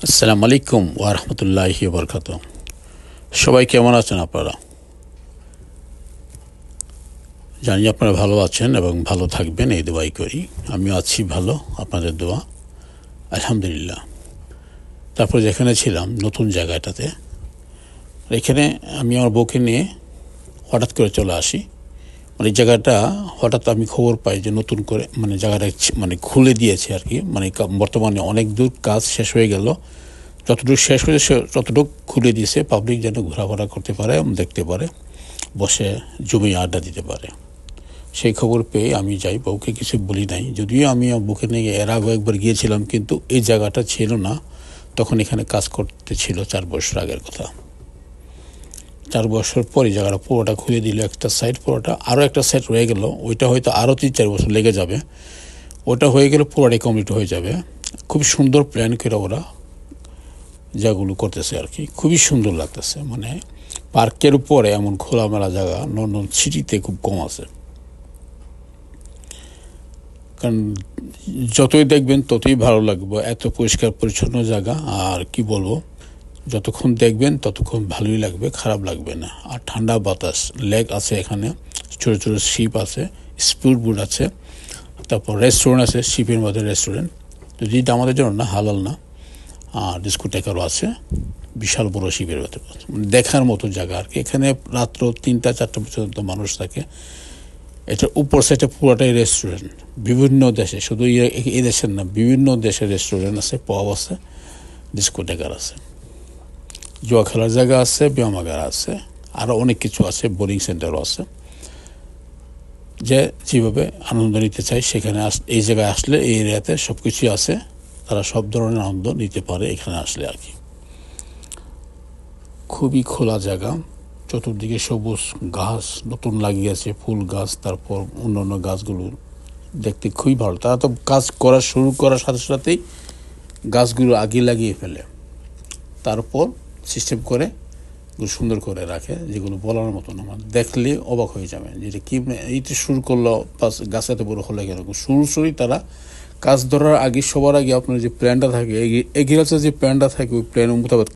আসসালামু আলাইকুম ওয়া রাহমাতুল্লাহি ওয়া বারাকাতুহু। সবাই কেমন আছেন আপনারা? জানি আপনারা ভালো আছেন এবং ভালো থাকবেন, এই দোয়াই করি। আমিও আছি ভালো, আপনাদের দোয়া, আলহামদুলিল্লাহ। তারপর যেখানে ছিলাম নতুন জায়গাটাতে, এখানে আমি আমার বউকে নিয়ে হঠাৎ করে চলে আসি। এই জায়গাটা হঠাৎ আমি খবর পাই যে নতুন করে জায়গাটা খুলে দিয়েছে আর কি। বর্তমানে অনেক দূর কাজ শেষ হয়ে গেল, যতটুকু শেষ হয়েছে ততটুকু খুলে দিয়েছে, পাবলিক যেন ঘোরাফেরা করতে পারে, দেখতে পারে, বসে জমিয়ে আড্ডা দিতে পারে। সেই খবর পেয়ে আমি যাই, বউকে কিছু বলি নাই। যদিও আমি বউকে নিয়ে এর আগে একবার গিয়েছিলাম, কিন্তু এই জায়গাটা ছিল না তখন, এখানে কাজ করতে ছিল 4 বছর আগের কথা। 4 বছর পরে জায়গাটা পুরোটা খুলে দিল, একটা সাইড পুরোটা, আরও একটা সাইড রয়ে গেল, ওইটা হয়তো আরও 3-4 বছর লেগে যাবে। ওটা হয়ে গেলে পুরোটাই কমপ্লিট হয়ে যাবে। খুব সুন্দর প্ল্যান করে ওরা জায়গাগুলো করতেছে আর কি, খুবই সুন্দর লাগতেছে। পার্কের উপরে এমন খোলামেলা জায়গা লন্ডন সিটিতে খুব কম আছে। কারণ যতই দেখবেন ততই ভালো লাগবে, এত পরিষ্কার পরিচ্ছন্ন জায়গা। আর কি বলবো, যতক্ষণ দেখবেন ততক্ষণ ভালোই লাগবে, খারাপ লাগবে না। আর ঠান্ডা বাতাস, লেক আছে এখানে, ছোটো ছোটো শিপ আছে, স্পিড বোট আছে, তারপর রেস্টুরেন্ট আছে, শিপের মধ্যে রেস্টুরেন্ট, তো যেটা আমাদের জন্য না, হালাল না। আর ডিস্কোটেকারও আছে, বিশাল বড় শিপের ভেতরে, দেখার মতো জায়গা আর কি। এখানে রাত্র 3টা-4টা পর্যন্ত মানুষ থাকে। এটার উপর সাইডে পুরোটাই রেস্টুরেন্ট, বিভিন্ন দেশে, শুধু এই দেশের না, বিভিন্ন দেশের রেস্টুরেন্ট আছে, পব আছে, ডিস্কোটেকার আছে, জুয়া খেলার জায়গা আছে, ব্যায়ামাগার আছে, আরও অনেক কিছু আছে, বোলিং সেন্টারও আছে। যে যেভাবে আনন্দ নিতে চাই সেখানে এই জায়গায় আসলে, এই এরিয়াতে সব কিছুই আছে, তারা সব ধরনের আনন্দ নিতে পারে এখানে আসলে আর কি। খুবই খোলা জায়গা, চতুর্দিকে সবুজ গাছ নতুন লাগিয়েছে, ফুল গাছ, তারপর অন্যান্য গাছগুলো দেখতে খুবই ভালো। তারা তো কাজ শুরু করার সাথে সাথেই গাছগুলো আগে লাগিয়ে ফেলে, তারপর সিস্টেম করে সুন্দর করে রাখে, যেগুলো বলার মতো না। দেখলে অবাক হয়ে যাবেন যেটা কি, এইটা শুরু করলো, গাছ এত বড় হলে কেন। শুরুই তারা কাজ ধরার আগে, সবার আগে আপনার যে প্ল্যানটা থাকে, এগ্রিকালচার যে প্ল্যানটা থাকে, ওই প্ল্যান মোতাবেক